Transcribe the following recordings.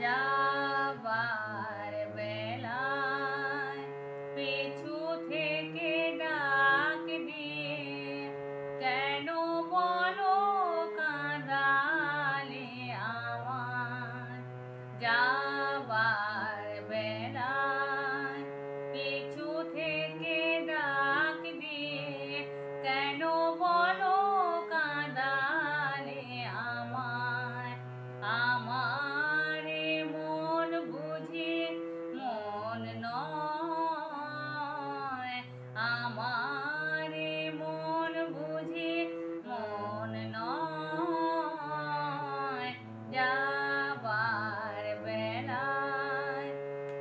যাবার বেলায় পিছু থেকে ডাক দিয়ে কেন বলো কাঁদালে আমায়। যাবার বেলায় পিছু থেকে ডাক দিয়ে কেন বলো কাঁদালে আমায়। আমারে মন বুঝি মন নয়, আমারে মন বুঝি মন নয়। যাবার বেলায়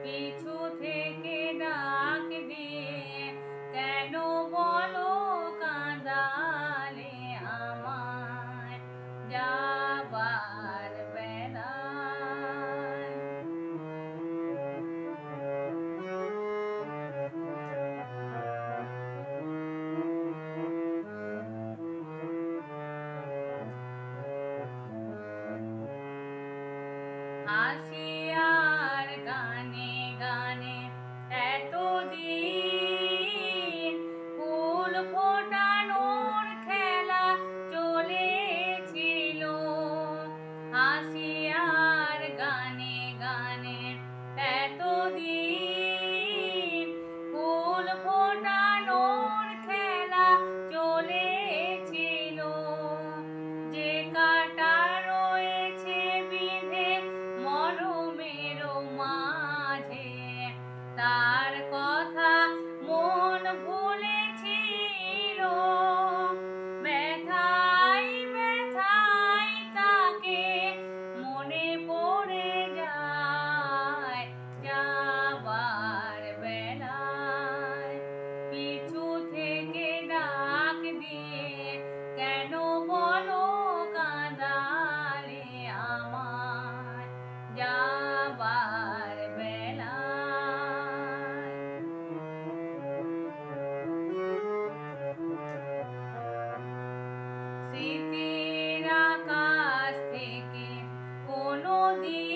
পিছু থেকে ডাক দিয়ে কেন বলো কাঁদালে আমায়। যাবার বেলায় হাসি আর গানে গানে এতদিন ফুল ফোটানোর খেলা চলেছিল। হাসি আর গানে গানে এতদিন ফুল ফোটানোর খেলা চলেছিল। যে কাটা রয়েছে বিঁধে মরমের মাঝে তার কথা মন ভুলেছিল। ব্যথায় ব্যথায় তাকে মনে পড়ে যায়। যাবার বেলায় পিছু থেকে ডাক দিয়ে কেন বলো কাঁদালে আমায়। যাবার বেলায় স্মৃতির আকাশ থেকে কোনদিন